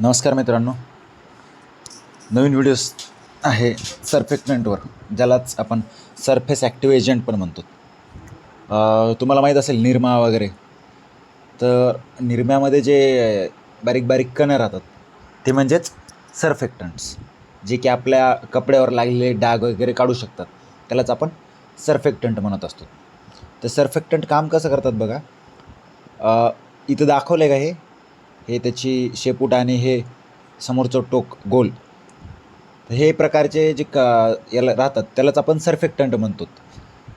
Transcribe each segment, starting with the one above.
नमस्कार मित्रांनो, नवीन व्हिडिओज आहे सर्फेक्टंटवर, ज्यालाच आपण सरफेस ॲक्टिव्ह एजंट पण म्हणतो. तुम्हाला माहीत असेल निरमा वगैरे. तर निरम्यामध्ये जे बारीक बारीक कणं राहतात ते म्हणजेच सर्फेक्टंट्स, जे की आपल्या कपड्यावर लागलेले डाग वगैरे काढू शकतात. त्यालाच आपण सर्फेक्टंट म्हणत असतो. तर सर्फेक्टंट काम कसं करतात बघा. इथं दाखवलं आहे का, हे त्याची शेपूट आणि हे समोरचं टोक गोल. तर हे प्रकारचे जे याला राहतात त्यालाच आपण सर्फेक्टंट म्हणतो.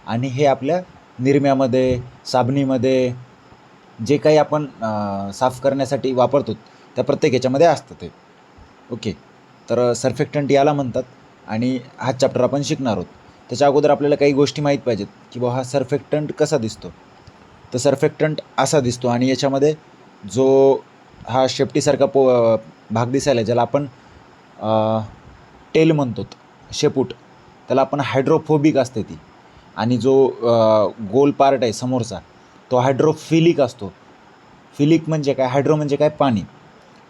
आणि हे आपल्या निरम्यामध्ये, साबणीमध्ये जे काही आपण साफ करण्यासाठी वापरतो त्या प्रत्येक ह्याच्यामध्ये असतं ते. ओके, तर सर्फेक्टंट याला म्हणतात आणि हा चॅप्टर आपण शिकणार आहोत. त्याच्या अगोदर आपल्याला काही गोष्टी माहीत पाहिजेत की हा सर्फेक्टंट कसा दिसतो. तर सर्फेक्टंट असा दिसतो आणि याच्यामध्ये जो हा शेपटीसारखा भाग दिसायला, ज्याला आपण टेल म्हणतो, शेपूट, त्याला आपण हायड्रोफोबिक असते ती. आणि जो गोल पार्ट आहे समोरचा तो हायड्रोफिलिक असतो. फिलिक म्हणजे काय, हायड्रो म्हणजे काय, पाणी.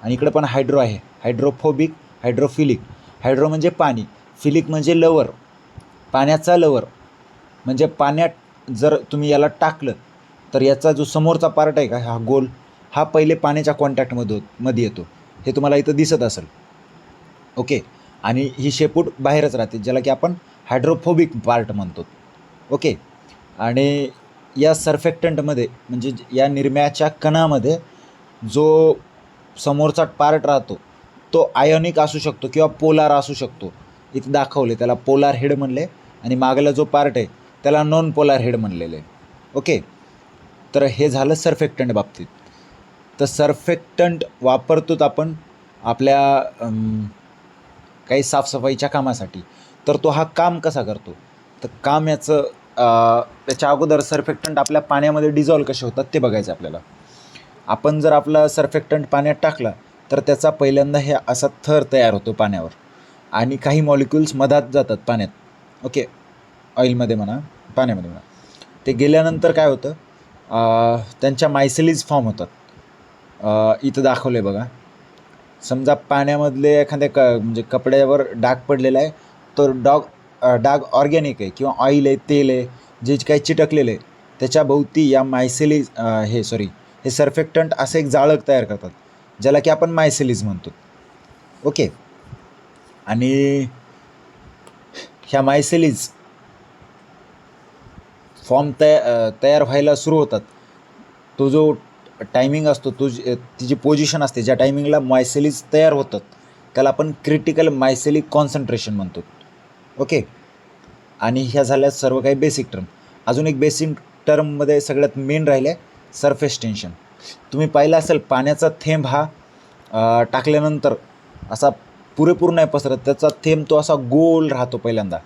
आणि इकडे पण हायड्रो आहे, हायड्रोफोबिक, हायड्रोफिलिक. हायड्रो म्हणजे पाणी, फिलिक म्हणजे लवर, पाण्याचा लवर. म्हणजे पाण्यात जर तुम्ही याला टाकलं तर याचा जो समोरचा पार्ट आहे का, हा गोल, हा पहिले पाण्याच्या कॉन्टॅक्टमध्ये येतो. हे तुम्हाला इथं दिसत असेल. ओके, आणि ही शेपूट बाहेरच राहते, ज्याला की आपण हायड्रोफोबिक पार्ट म्हणतो. ओके, आणि या सर्फेक्टंटमध्ये म्हणजे या निरम्याच्या कणामध्ये जो समोरचा पार्ट राहतो तो आयोनिक असू शकतो किंवा पोलार असू शकतो. इथे दाखवले त्याला पोलार हेड म्हणले आणि मागला जो पार्ट आहे त्याला नॉन पोलार हेड म्हणलेलं आहे. ओके, तर हे झालं सर्फेक्टंट बाबतीत. तर सर्फेक्टंट वापरतोच आपण आपल्या काही साफसफाईच्या कामासाठी. तर तो हा काम कसा करतो, तर काम याचं त्याच्या अगोदर सर्फेक्टंट आपल्या पाण्यामध्ये डिझॉल्व कसे होतात ते बघायचं आपल्याला. आपण जर आपला सर्फेक्टंट पाण्यात टाकला तर त्याचा पहिल्यांदा हे असा थर तयार होतो पाण्यावर आणि काही मॉलिक्युल्स मधात जातात पाण्यात. ओके, ऑइलमध्ये म्हणा, पाण्यामध्ये म्हणा. ते गेल्यानंतर काय होतं, त्यांच्या मायसेलीज फॉर्म होतात. इथं दाखवलं आहे बघा. समजा पाण्यामधले एखाद्या म्हणजे कपड्यावर डाग पडलेला आहे, तो डाग ऑर्गॅनिक आहे किंवा ऑइल आहे, तेल आहे, जे काही चिटकलेलं आहे त्याच्या भोवती या मायसेलीज हे सर्फेक्टंट असं एक जाळक तयार करतात, ज्याला की आपण मायसेलीज म्हणतो. ओके, आणि ह्या मायसेलीज फॉर्म तयार व्हायला सुरू होतात. तो जो टायमिंग असतो, ती जी पोझिशन असते ज्या टायमिंगला मायसेलीज तयार होतात त्याला आपण क्रिटिकल मायसेलिक कॉन्सन्ट्रेशन म्हणतो. ओके, आणि ह्या झाल्या सर्व काही बेसिक टर्म. अजून एक बेसिक टर्ममध्ये सगळ्यात मेन राहिले सरफेस टेन्शन. तुम्ही पाहिलं असेल पाण्याचा थेंब हा टाकल्यानंतर असा पुरेपूर नाही पसरत, त्याचा थेंब तो असा गोल राहतो पहिल्यांदा.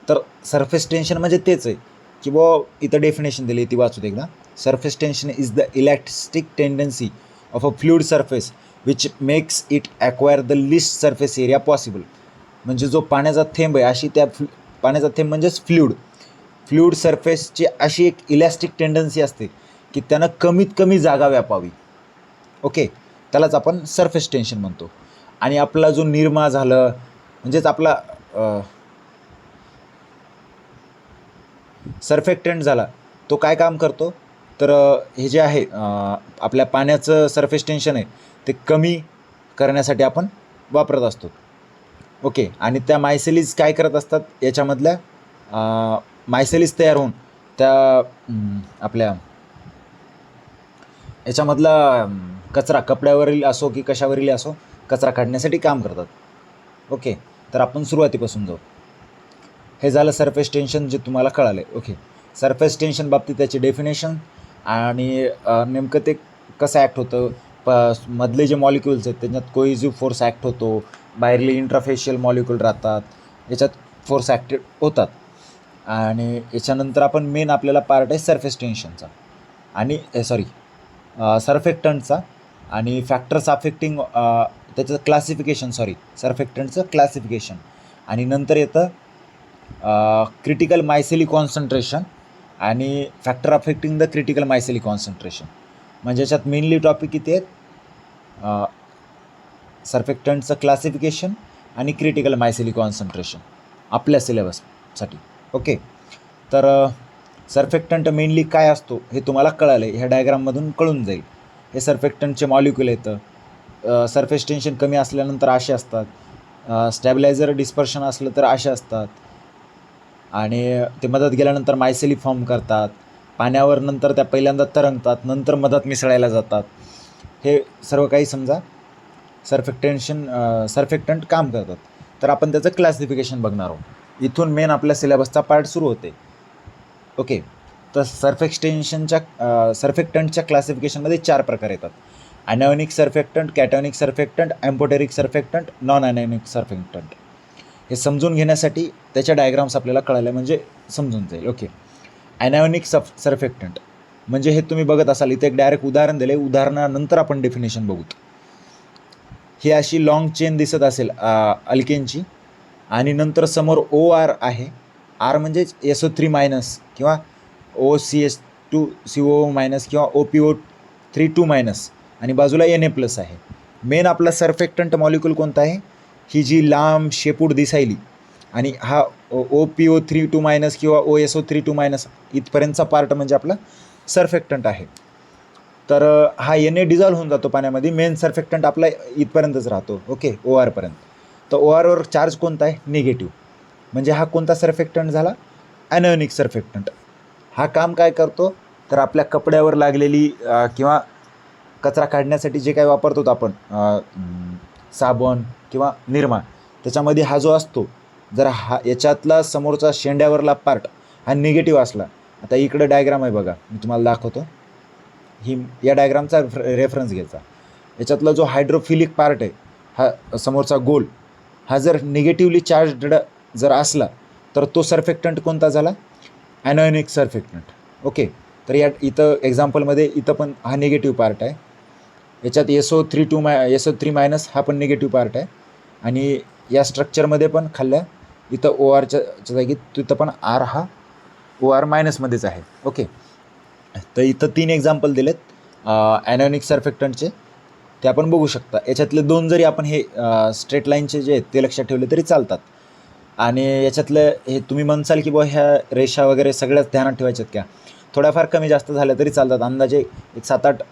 तर सरफेस टेन्शन म्हणजे तेच आहे की इथं डेफिनेशन दिली ती वाचू एकदा. Surface tension is the elastic tendency of a fluid surface which makes it acquire the list surface area possible. म्हणजे जो पाण्याचा थेंब आहे, अशी त्या पाण्याचा थेंब म्हणजेच फ्लुइड सरफेसची अशी एक इलॅस्टिक टेंडन्सी असते की त्यानं कमीत कमी जागा व्यापावी. ओके, त्यालाच आपण सरफेस टेन्शन म्हणतो. आणि आपला जो निरमा झालं म्हणजेच आपला सर्फेक्टंट झाला, तो काय काम करतो, तर हे जे आहे आपल्या पाण्याचं सरफेस टेन्शन आहे ते कमी करण्यासाठी आपण वापरत असतो. ओके, आणि त्या मायसेलीज काय करत असतात, याच्यामधल्या मायसेलीज तयार होऊन त्या आपल्या याच्यामधला कचरा, कपड्यावरील असो की कशावरील असो, कचरा काढण्यासाठी काम करतात. ओके, तर आपण सुरुवातीपासून जाऊ. हे झालं सरफेस टेन्शन, जे तुम्हाला कळालं आहे. ओके, सरफेस टेन्शन बाबतीत त्याची डेफिनेशन आणि नेमकं ते कसं ॲक्ट होतं. मधले जे मॉलिक्युल्स आहेत त्याच्यात कोइझिव्ह फोर्स ॲक्ट होतो, बाहेरले इंट्राफेशियल मॉलिक्युल राहतात, याच्यात फोर्स ॲक्टिव्ह होतात. आणि याच्यानंतर आपण मेन आपल्याला पार्ट आहे सरफेस टेन्शनचा आणि सर्फेक्टंटचा आणि फॅक्टर्स अफेक्टिंग त्याचं क्लासिफिकेशन, सर्फेक्टंटचं क्लासिफिकेशन. आणि नंतर येतं क्रिटिकल मायसेली कॉन्सन्ट्रेशन आणि factor affecting the critical micelle concentration. म्हणजे याच्यात मेनली टॉपिक किती आहेत, सर्फेक्टंटचं क्लासिफिकेशन आणि क्रिटिकल मायसिली कॉन्सन्ट्रेशन आपल्या सिलेबससाठी. ओके, तर सर्फेक्टंट मेनली काय असतो हे तुम्हाला कळालं आहे, ह्या डायग्राममधून कळून जाईल. हे सर्फेक्टंटचे मॉलिक्युल येतं. सरफेस टेन्शन कमी असल्यानंतर असे असतात, स्टॅबिलायझर डिस्पर्शन असलं तर असे असतात, आणि ते मधात गेल्यानंतर मायसेली फॉर्म करतात. पाण्यावर नंतर त्या पहिल्यांदा तरंगतात, नंतर मधात मिसळायला जातात. हे सर्व काही समजा सर्फेक्टंट काम करतात. तर आपण त्याचं क्लासिफिकेशन बघणार आहोत. इथून मेन आपल्या सिलेबसचा पार्ट सुरू होते. ओके, तर सर्फेक्टंटच्या क्लासिफिकेशनमध्ये 4 प्रकार येतात: ॲनायोनिक surfactant, कॅटायोनिक surfactant, amphoteric surfactant, non ॲनायोनिक surfactant. हे समजून घेण्यासाठी त्याच्या डायग्राम्स आपल्याला कळाल्या म्हणजे समजून जाईल. ओके, ॲनायोनिक सर्फेक्टंट म्हणजे हे तुम्ही बघत असाल, इथे एक डायरेक्ट उदाहरण दिले, उदाहरणानंतर आपण डेफिनेशन बघूत. ही अशी लॉंग चेन दिसत असेल अल्केनची, आणि नंतर समोर OR आहे. आर म्हणजे SO3- किंवा OCH2CO- किंवा OPO3- आणि बाजूला Na+ आहे. मेन आपला सर्फेक्टंट मॉलिक्यूल कोणता आहे? ही जी लांब शेपूट दिसायली आणि हा OPO3- किंवा OSO3- इथपर्यंतचा पार्ट म्हणजे आपला सर्फेक्टंट आहे. तर हा Na डिझॉल्व्ह होऊन जातो पाण्यामध्ये. मेन सर्फेक्टंट आपला इथपर्यंतच राहतो. ओके, ORपर्यंत. तर ORवर चार्ज कोणता आहे? निगेटिव्ह. म्हणजे हा कोणता सर्फेक्टंट झाला? ॲनायोनिक सर्फेक्टंट. हा काम काय करतो? तर आपल्या कपड्यावर लागलेली किंवा कचरा काढण्यासाठी जे काही वापरतो आपण साबण किंवा निरमा, त्याच्यामध्ये हा जो असतो, जर याच्यातला समोरचा शेंड्यावरला पार्ट हा निगेटिव्ह असला, आता इकडं डायग्राम आहे बघा, मी तुम्हाला दाखवतो. या डायग्रामचा रेफरन्स घ्यायचा. याच्यातला जो हायड्रोफिलिक पार्ट आहे, हा समोरचा गोल, हा जर निगेटिव्हली चार्जड जर असला तर तो सर्फेक्टंट कोणता झाला? ॲनायोनिक सर्फेक्टंट. ओके, तर इथं एक्झाम्पलमध्ये इथं पण हा निगेटिव्ह पार्ट आहे. याच्यात SO3- हा पण निगेटिव्ह पार्ट आहे. आणि या स्ट्रक्चरमध्ये पण खाल्ल्या इथं ORच्या जागी तिथं पण R हा OR- आहे. ओके, तर इथं 3 एक्झाम्पल दिलेत ॲनायोनिक सर्फेक्टंटचे, ते आपण बघू शकता. याच्यातले 2 जरी आपण हे स्ट्रेट लाईनचे जे आहेत ते लक्षात ठेवले तरी चालतात. आणि याच्यातलं हे तुम्ही म्हणसाल की बुवा ह्या रेषा वगैरे सगळ्याच ध्यानात ठेवायच्यात का? थोड्याफार कमी जास्त झाल्या तरी चालतात. अंदाजे एक 7-8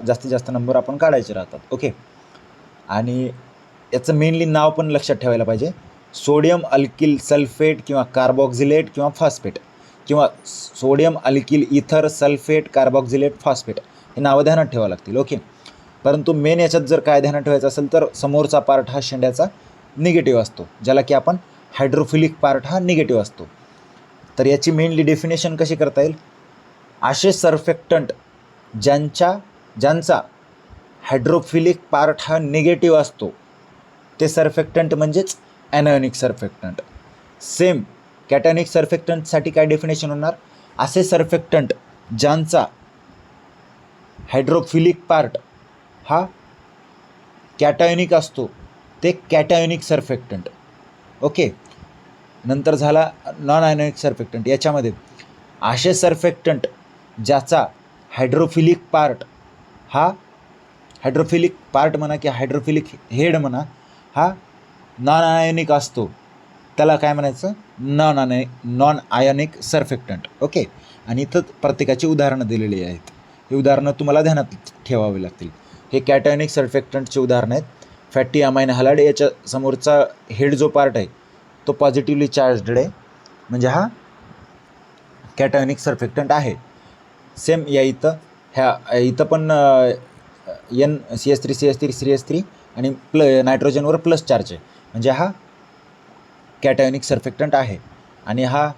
जास्तीत जास्त नंबर आपण काढायचे राहतात. ओके, आणि याचं मेनली नाव पण लक्षात ठेवायला पाहिजे. सोडियम अल्किल सल्फेट किंवा कार्बॉक्झिलेट किंवा फॉस्फेट, किंवा सोडियम अल्किल इथर सल्फेट कार्बॉक्झिलेट फॉस्फेट, हे नावं ध्यानात ठेवावं लागतील. ओके, परंतु मेन याच्यात जर काय ध्यानात ठेवायचं असेल तर समोरचा पार्ट हा शेंड्याचा निगेटिव्ह असतो, ज्याला की आपण हायड्रोफिलिक पार्ट हा निगेटिव्ह असतो. तर याची मेनली डेफिनेशन कशी करता येईल? असे सर्फेक्टंट ज्यांचा हायड्रोफिलिक पार्ट हा निगेटिव्ह असतो ते सर्फेक्टंट म्हणजेच ॲनायोनिक सर्फेक्टंट. सेम कॅटायोनिक सर्फेक्टंटसाठी काय डेफिनेशन होणार? असे सर्फेक्टंट ज्यांचा हायड्रोफिलिक पार्ट हा कॅटायोनिक असतो ते कॅटायोनिक सर्फेक्टंट. ओके, नंतर झाला नॉन ॲनायोनिक सर्फेक्टंट. याच्यामध्ये असे सर्फेक्टंट ज्याचा हायड्रोफिलिक पार्ट म्हणा की हायड्रोफिलिक हेड म्हणा हा नॉन आयोनिक असतो, त्याला काय म्हणायचं? Non ionic surfactant. ओके, आणि इथं प्रत्येकाची उदाहरणं दिलेली आहेत. ही उदाहरणं तुम्हाला ध्यानात ठेवावी लागतील. हे कॅटायोनिक सर्फेक्टंटचे उदाहरणं आहेत. फॅटी अमाइन हलाइड, याच्या समोरचा हेड जो पार्ट आहे तो पॉझिटिव्हली चार्जड आहे, म्हणजे हा कॅटायोनिक सर्फेक्टंट आहे. सेम या इथं पण CH3 आणि नायट्रोजनवर प्लस चार्ज आहे, म्हणजे हा कॅटायोनिक सर्फेक्टंट आहे. आणि हा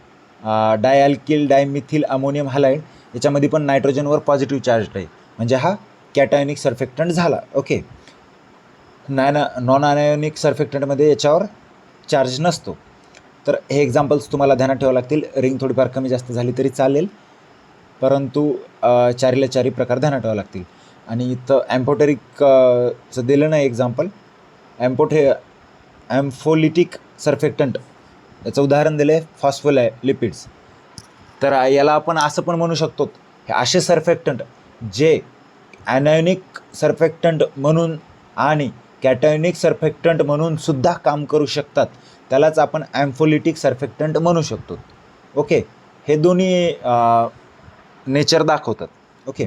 डायअल्किल डायमिथिल अमोनियम हलाइड, याच्यामध्ये पण नायट्रोजनवर पॉझिटिव्ह चार्ज आहे, म्हणजे हा कॅटायोनिक सर्फेक्टंट झाला. ओके, नॉन आयोनिक सर्फेक्टंटमध्ये याच्यावर चार्ज नसतो. तर हे एक्झाम्पल्स तुम्हाला ध्यानात ठेवावं लागतील. रिंग थोडीफार कमी जास्त झाली तरी चालेल, परंतु 4 प्रकार ध्यानात ठेवावे लागतील. आणि इथं चं दिलं नाही एक्झाम्पल. ॲम्फोलिटिक सर्फेक्टंट याचं उदाहरण दिलं आहे फॉस्फोलिपिड्स. तर याला आपण असं पण म्हणू शकतो, हे असे सर्फेक्टंट जे ॲनायोनिक सर्फेक्टंट म्हणून आणि कॅटायनिक सर्फेक्टंट म्हणून सुद्धा काम करू शकतात. त्यालाच आपण ॲम्फोलिटिक सर्फेक्टंट म्हणू शकतो. ओके, हे दोन्ही नेचर दाखवतात. ओके,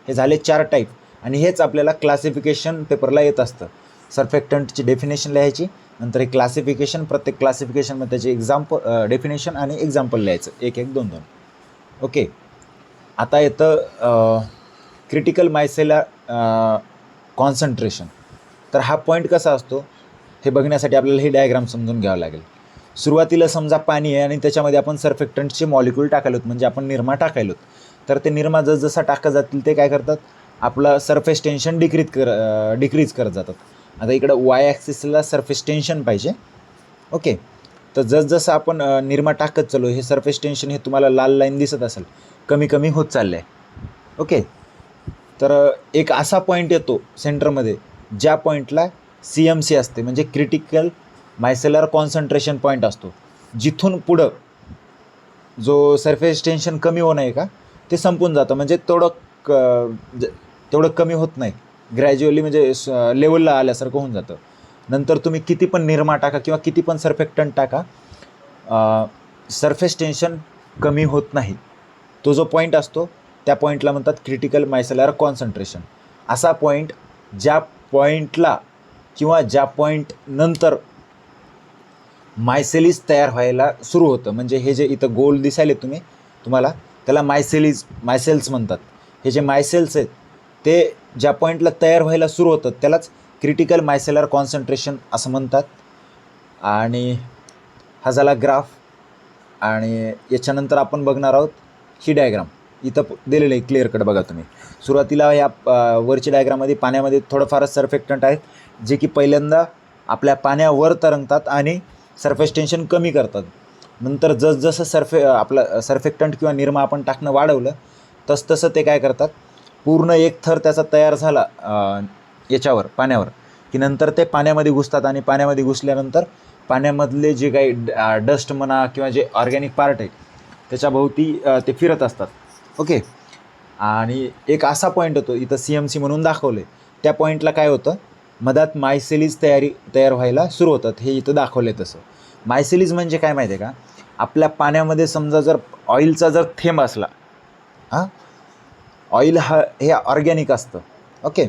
हे झाले 4 टाईप आणि हेच आपल्याला क्लासिफिकेशन पेपरला येत असतं. सर्फेक्टंटची डेफिनेशन लिहायची, नंतर एक क्लासिफिकेशन, प्रत्येक क्लासिफिकेशनमध्ये त्याचे एक्झाम्पल डेफिनेशन आणि एक्झाम्पल लिहायचं, 1-1, 2-2. ओके, आता येतं क्रिटिकल मायसेलर कॉन्सन्ट्रेशन. तर हा पॉईंट कसा असतो हे बघण्यासाठी आपल्याला हे डायग्राम समजून घ्यावं लागेल. सुरुवातीला समजा पाणी आहे आणि त्याच्यामध्ये आपण सर्फेक्टंटचे मॉलिक्यूल टाकायलोत, म्हणजे आपण निरमा टाकायलोत. तर ते निरमा जसजसा टाकत जातील ते काय करतात, आपलं सरफेस टेन्शन डिक्रीज करत जातात. आता इकडं वाय ॲक्सिसला सरफेस टेन्शन पाहिजे. ओके, तर जसजसं आपण निरमा टाकत चालू, हे सरफेस टेन्शन हे तुम्हाला लाल लाईन दिसत असेल, कमी कमी होत चाललं आहे. ओके, तर एक असा पॉईंट येतो सेंटरमध्ये ज्या पॉईंटला CMC असते, म्हणजे क्रिटिकल मायसेलर कॉन्सन्ट्रेशन पॉईंट असतो. जिथून पुढं जो सरफेस टेन्शन कमी होणं आहे का ते संपून जातं, म्हणजे तेवढं कमी होत नाही, ग्रॅज्युअली म्हणजे लेवलला आल्यासारखं होऊन जातं. नंतर तुम्ही किती पण निरमा टाका किंवा किती पण सर्फेक्टंट टाका, सरफेस टेन्शन कमी होत नाही. तो जो पॉईंट असतो त्या पॉईंटला म्हणतात क्रिटिकल मायसेलर कॉन्सन्ट्रेशन. असा पॉईंट ज्या पॉईंटला किंवा ज्या पॉईंट नंतर मायसेलिस तयार व्हायला सुरू होतं, म्हणजे हे जे इथं गोल दिसायले तुम्हाला त्याला मायसेल्स म्हणतात. हे जे मायसेल्स आहेत ते ज्या पॉईंटला तयार व्हायला सुरू होतं त्यालाच क्रिटिकल मायसेलर कॉन्सन्ट्रेशन असं म्हणतात. आणि हा झाला ग्राफ. आणि याच्यानंतर आपण बघणार आहोत ही डायग्राम. इथं दिलेलं आहे क्लिअर कट, बघा तुम्ही. सुरुवातीला या वरची डायग्राममध्ये पाण्यामध्ये थोडंफारच सर्फेक्टंट आहेत, जे की पहिल्यांदा आपल्या पाण्यावर तरंगतात आणि सरफेस टेन्शन कमी करतात. नंतर जसजसं आपलं सर्फेक्टंट किंवा निरमा आपण टाकणं वाढवलं तसतसं ते काय करतात, पूर्ण एक थर त्याचा तयार झाला याच्यावर पाण्यावर, की नंतर ते पाण्यामध्ये घुसतात आणि पाण्यामध्ये घुसल्यानंतर पाण्यामधले जे काही डस्ट म्हणा किंवा जे ऑर्गॅनिक पार्ट आहे त्याच्याभोवती ते फिरत असतात. ओके, आणि एक असा पॉईंट होतो इथं CMC म्हणून दाखवलं आहे, त्या पॉईंटला काय होतं, मधात मायसेलिस तयार व्हायला सुरू होतात. हे इथं दाखवलं आहे तसं. मायसेलिस म्हणजे काय माहिती आहे का, आपल्या पाण्यामध्ये समजा जर ऑइलचा जर थेंब असला, ऑइल हे ऑर्गॅनिक असतं. ओके,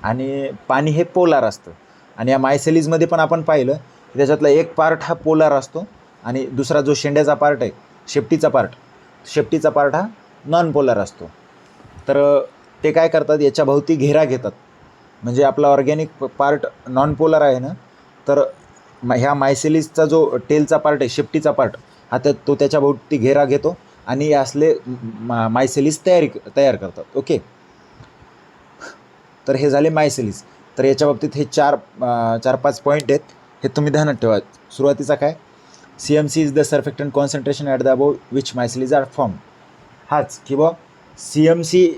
आणि पाणी हे पोलार असतं. आणि या मायसेलिसमध्ये पण आपण पाहिलं की त्याच्यातला एक पार्ट हा पोलार असतो आणि दुसरा जो शेंड्याचा पार्ट आहे, शेपटीचा पार्ट हा नॉन पोलार असतो. तर ते काय करतात, याच्या भोवती घेरा घेतात. म्हणजे आपला ऑर्गॅनिक पार्ट नॉन पोलार आहे ना, तर ह्या मायसेलिसचा जो टेलचा पार्ट आहे, शेपटीचा पार्ट हा तो त्याच्या भोवती घेरा घेतो आणि असले मायसेलिस तयार करतात. ओके, तर हे झाले मायसेलिस. तर याच्या बाबतीत हे 4-5 पॉईंट आहेत, हे तुम्ही ध्यानात ठेवा. सुरुवातीचा काय, CMC is the surfactant concentration at the above which micelles are form. हाच किंवा CMC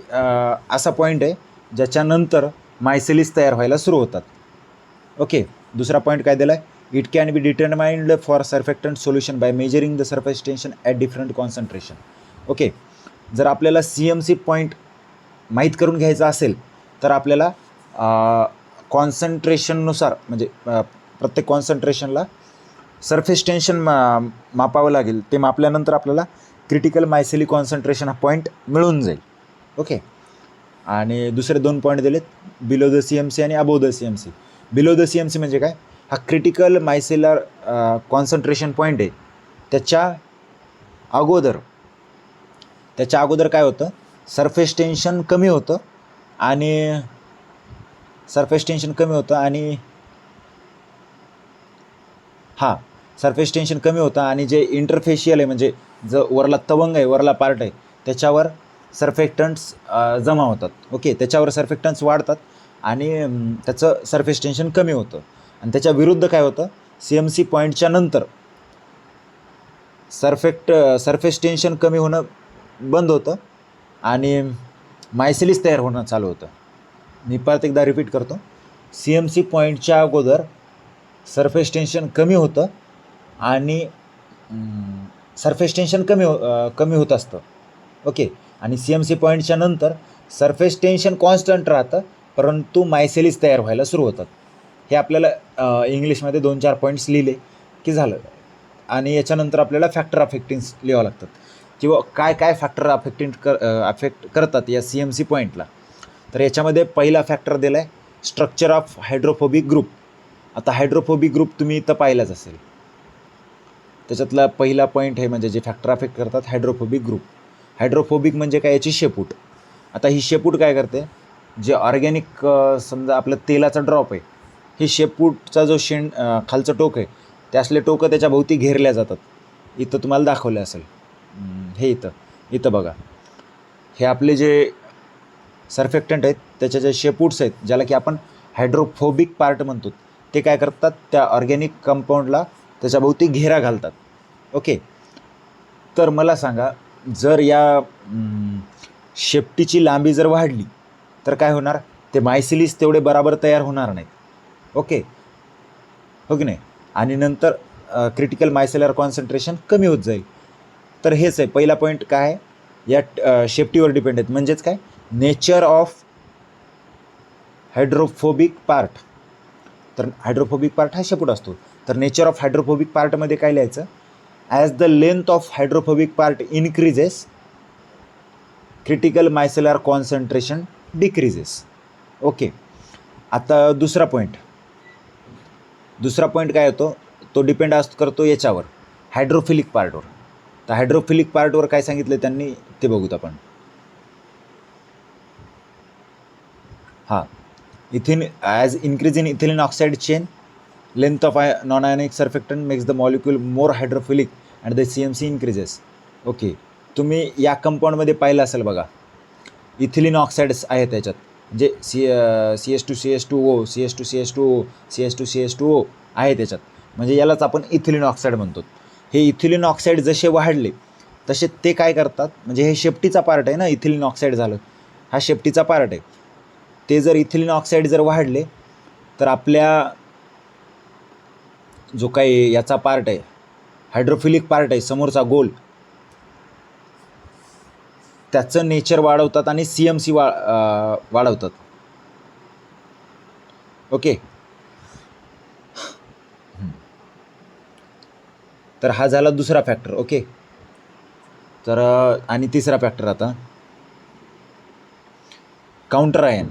असा पॉईंट आहे ज्याच्यानंतर मायसेलिस तयार व्हायला सुरू होतात. ओके, दुसरा पॉईंट काय दिला आहे, it can be determined for surfactant solution by measuring the surface tension at different concentration. Okay, जर आपल्याला CMC पॉईंट माहीत करून घ्यायचा असेल तर आपल्याला कॉन्सन्ट्रेशननुसार, म्हणजे प्रत्येक कॉन्सन्ट्रेशनला सरफेस टेन्शन मापावं लागेल. ते मापल्यानंतर आपल्याला क्रिटिकल मायसेली कॉन्सन्ट्रेशन हा पॉईंट मिळून जाईल. ओके, आणि दुसरे 2 पॉईंट दिलेत, बिलो द CMC आणि above the CMC. Below the CMC म्हणजे काय, हा क्रिटिकल मायसेलर कॉन्सन्ट्रेशन पॉईंट आहे, त्याच्या अगोदर काय होतं, सरफेस टेन्शन कमी होतं आणि सरफेस टेन्शन कमी होतं आणि जे इंटरफेशियल आहे, म्हणजे जो वरला तवंग आहे, वरला पार्ट आहे, त्याच्यावर सर्फेक्टंट्स जमा होतात. ओके, त्याच्यावर सर्फेक्टंट्स वाढतात आणि त्याचं सरफेस टेन्शन कमी होतं. आणि त्याच्या विरुद्ध काय होतं, CMC पॉईंटच्या नंतर सरफेस टेन्शन कमी होणं बंद होतं आणि मायसेलिस तयार होणं चालू होतं. मी परत एकदा रिपीट करतो, CMC पॉईंटच्या अगोदर सरफेस टेन्शन कमी होतं आणि सरफेस टेन्शन कमी होत असतं. ओके, आणि CMC पॉईंटच्या नंतर सरफेस टेन्शन कॉन्स्टंट राहतं, परंतु मायसेलिस तयार व्हायला सुरू होतात. हे आपल्याला इंग्लिशमध्ये 2-4 पॉईंट्स लिहिले की झालं. आणि याच्यानंतर आपल्याला फॅक्टर अफेक्टिंग्स लिहावं लागतात किंवा काय काय फॅक्टर अफेक्ट करतात या CMC पॉईंटला. तर याच्यामध्ये पहिला फॅक्टर दिला आहे स्ट्रक्चर ऑफ हायड्रोफोबिक ग्रुप. आता हायड्रोफोबिक ग्रुप तुम्ही इथं पाहिलाच असेल. त्याच्यातला पहिला पॉईंट हे म्हणजे जे फॅक्टर अफेक्ट करतात हायड्रोफोबिक ग्रुप. हायड्रोफोबिक म्हणजे काय, याची शेपूट. आता ही शेपूट काय करते, जे ऑर्गॅनिक समजा आपलं तेलाचा ड्रॉप आहे, ही शेपूटचा जो खालचं टोक आहे, ते असले टोकं त्याच्या भोवती घेरल्या जातात. इथं तुम्हाला दाखवले असेल, हे इथं बघा, हे आपले जे सर्फेक्टंट आहेत त्याच्या जे शेपूट्स आहेत, ज्याला की आपण हायड्रोफोबिक पार्ट म्हणतो, ते काय करतात, त्या ऑर्गॅनिक कंपाऊंडला त्याच्या भोवती घेरा घालतात. ओके. तर मला सांगा, जर या शेपटीची लांबी जर वाढली तर काय होणार, ते मायसिलीस तेवढे बराबर तयार होणार नाहीत. ओके, हो की नाही. आणि नंतर क्रिटिकल मायसेलर कॉन्सन्ट्रेशन कमी होत जाईल. तर हेच आहे पहिला पॉईंट. काय आहे, या शेपटीवर डिपेंड आहेत. म्हणजेच काय, नेचर ऑफ हायड्रोफोबिक पार्ट. तर हायड्रोफोबिक पार्ट हा शेपूट असतो. तर नेचर ऑफ हायड्रोफोबिक पार्टमध्ये काय लिहायचं, as the length of hydrophobic part increases critical micellar concentration decreases. Okay. आता दुसरा पॉईंट काय होतो, तो डिपेंड करतो याच्यावर, हायड्रोफिलिक पार्टवर. तर हायड्रोफिलिक पार्टवर काय सांगितलं त्यांनी ते बघूत आपण. हां, ethene as increase in ethylene oxide chain, length of non ionic surfactant makes the molecule more hydrophilic and the CMC increases. Okay. तुम्ही या कंपाऊंडमध्ये पाहिलं असेल बघा, इथिलीन ऑक्साईड्स आहेत त्याच्यात, म्हणजे CH2CH2O, CH2CH2O, CH2CH2O आहे त्याच्यात, म्हणजे यालाच आपण इथिलीन ऑक्साईड म्हणतो. हे इथिलीन ऑक्साईड जसे वाढले तसे ते काय करतात, म्हणजे हे शेपटीचा पार्ट आहे ना, इथिलीन ऑक्साईड झालं, हा शेपटीचा पार्ट आहे. ते जर इथिलीन ऑक्साईड जर वाढले तर आपल्या जो काही याचा पार्ट आहे, हायड्रोफिलिक पार्ट आहे समोरचा गोल, त्याचं नेचर वाढवतात आणि CMC वाढवतात. ओके. तर हा झाला दुसरा फॅक्टर. ओके. तर आणि तिसरा फॅक्टर आता काउंटर आयन.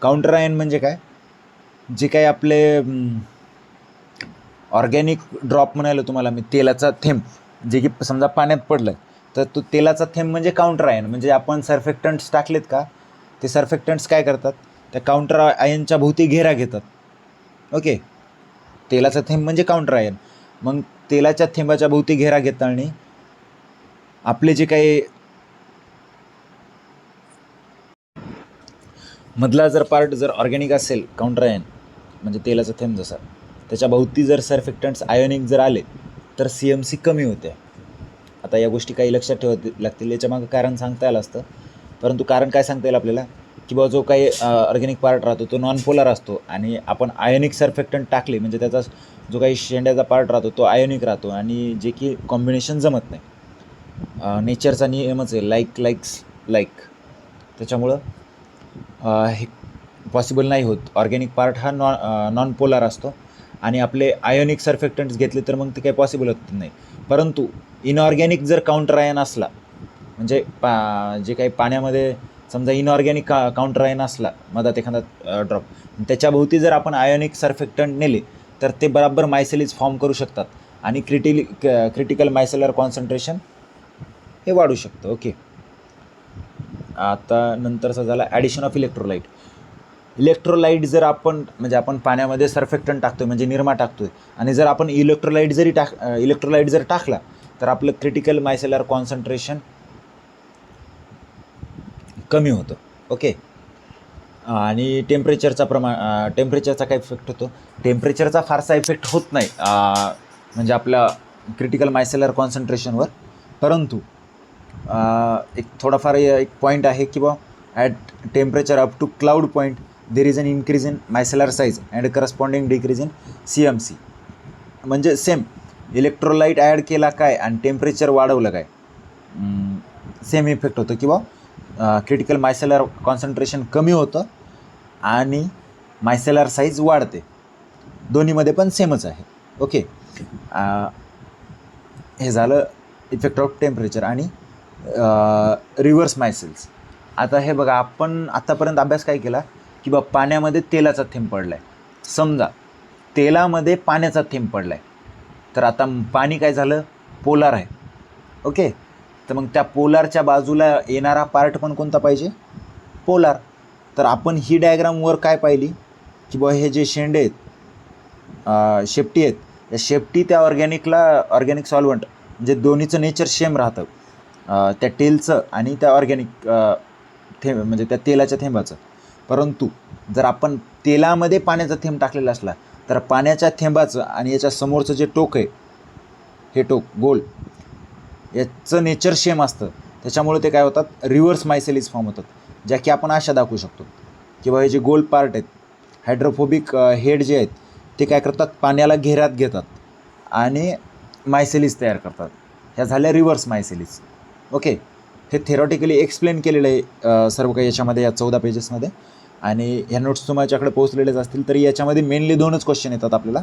काउंटर आयन म्हणजे काय, जे काही आपले ऑर्गॅनिक ड्रॉप म्हणालो तुम्हाला मी, तेलाचा थेंब, जे की समजा पाण्यात पडलं तर तो तेलाचा थेंब म्हणजे काउंटर आयन. म्हणजे आपण सर्फेक्टंट्स टाकलेत का, ते सर्फेक्टंट्स काय करतात, त्या काउंटर आयनच्या भोवती घेरा घेतात. ओके. तेलाचा थेंब म्हणजे काउंटर आयन. मग तेलाच्या थेंबाच्या भोवती घेरा घेताना आपले जे काही मधला जर पार्ट जर ऑर्गॅनिक असेल, काउंटर आयन म्हणजे तेलाचा थेंब जसा, त्याच्या भोवती जर सर्फेक्टंट्स आयोनिक जर आले तर CMC कमी होते. आता या गोष्टी काही लक्षात ठेवाव्या लागतील. याच्यामागं कारण सांगता आलं असतं, परंतु कारण काय सांगता येईल आपल्याला, की बाबा जो काही ऑर्गॅनिक पार्ट राहतो तो नॉन पोलर असतो, आणि आपण आयोनिक सर्फेक्टंट टाकले म्हणजे त्याचा जो काही शेंड्याचा पार्ट राहतो तो आयोनिक राहतो, आणि जे की कॉम्बिनेशन जमत नाही. नेचरचा नियमच आहे, लाईक. त्याच्यामुळं हे पॉसिबल नाही होत. ऑर्गॅनिक पार्ट हा नॉन पोलर असतो, आणि आपले आयोनिक सर्फेक्टंट्स घेतले तर मग ते काही पॉसिबल होत नाही. परंतु इनऑर्गॅनिक जर काउंटर आयन असला, म्हणजे जे काही पाण्यामध्ये समजा इनऑर्गॅनिक काउंटर आयन असला मधात एखादा ड्रॉप, त्याच्याभोवती जर आपण आयोनिक सर्फेक्टंट नेले तर ते बराबर मायसेलीज फॉर्म करू शकतात, आणि क्रिटिकल मायसेलर कॉन्सन्ट्रेशन हे वाढू शकतं. ओके. आता नंतरचा झाला ॲडिशन ऑफ इलेक्ट्रोलाइट. इलेक्ट्रोलाइट जर आपण म्हणजे आपण पाण्यामध्ये सर्फेक्टंट टाकतोय म्हणजे निरमा टाकतोय, आणि जर आपण इलेक्ट्रोलाइट जर टाकला तर आपलं क्रिटिकल मायसेलर कॉन्सन्ट्रेशन कमी होतं. ओके. आणि टेम्परेचरचा काय इफेक्ट होतो, टेम्परेचरचा फारसा इफेक्ट होत नाही म्हणजे आपल्या क्रिटिकल मायसेलर कॉन्सन्ट्रेशनवर. परंतु एक थोडाफार एक पॉईंट आहे की बा at temperature up to cloud point there is an increase in micellar size and corresponding decrease in CMC. म्हणजे सेम इलेक्ट्रोलाइट ॲड केला काय आणि टेम्परेचर वाढवलं काय, सेम इफेक्ट होतं, किंवा क्रिटिकल मायसेलर कॉन्सन्ट्रेशन कमी होतं आणि मायसेलर साईज वाढते. दोन्हीमध्ये पण सेमच आहे. ओके. हे झालं इफेक्ट ऑफ टेम्परेचर आणि रिव्हर्स मायसेल्स. आता हे बघा, आपण आत्तापर्यंत अभ्यास काय केला की बा पाण्यामध्ये तेलाचा थेंब पडला आहे. समजा तेलामध्ये पाण्याचा थेंब पडला आहे, तर आता पाणी काय झालं, पोलार आहे. ओके. तर मग त्या पोलारच्या बाजूला येणारा पार्ट पण कोणता पाहिजे, पोलार. तर आपण ही डायग्रामवर काय पाहिली की बा हे जे शेंडे आहेत, शेपटी आहेत, या शेपटी त्या ऑर्गॅनिक सॉल्वंट म्हणजे दोन्हीचं नेचर सेम राहतं, त्या टेलचं आणि त्या ऑर्गॅनिक थेंब म्हणजे त्या तेलाच्या थेंबाचं. परंतु जर आपण तेलामध्ये पाण्याचा थेंब टाकलेला असला तर पाण्याच्या थेंबाचं आणि याच्या समोरचं जे टोक आहे, हे टोक गोल, याचं नेचर सेम असतं. त्याच्यामुळे ते काय होतात, रिव्हर्स मायसेलिस फॉर्म होतात, ज्या की आपण अशा दाखवू शकतो की बा हे जे गोल पार्ट आहेत, हायड्रोफोबिक हेड जे आहेत, ते काय करतात, पाण्याला घेऱ्यात घेतात आणि मायसेलिस तयार करतात. ह्या झाल्या रिव्हर्स मायसेलिस. ओके. हे थेरॉटिकली एक्सप्लेन केलेलं आहे सर्व काही याच्यामध्ये, या 14 पेजेसमध्ये. आणि ह्या नोट्स तुमच्याकडे पोहोचलेलेच असतील. तरी याच्यामध्ये मेनली 2च क्वेश्चन येतात आपल्याला.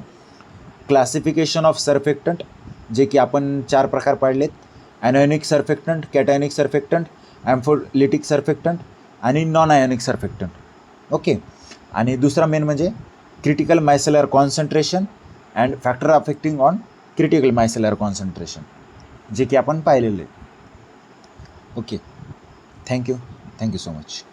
क्लासिफिकेशन ऑफ सर्फेक्टंट, जे की आपण 4 प्रकार पाडलेत: ॲनॉनिक सर्फेक्टंट, कॅटॅनिक सर्फेक्टंट, ॲम्फोलिटिक सर्फेक्टंट आणि नॉन आयोनिक सर्फेक्टंट. ओके. आणि दुसरा मेन म्हणजे critical micellar concentration and factor affecting on critical micellar concentration, जे की आपण पाहिलेले. ओके. Thank you so much.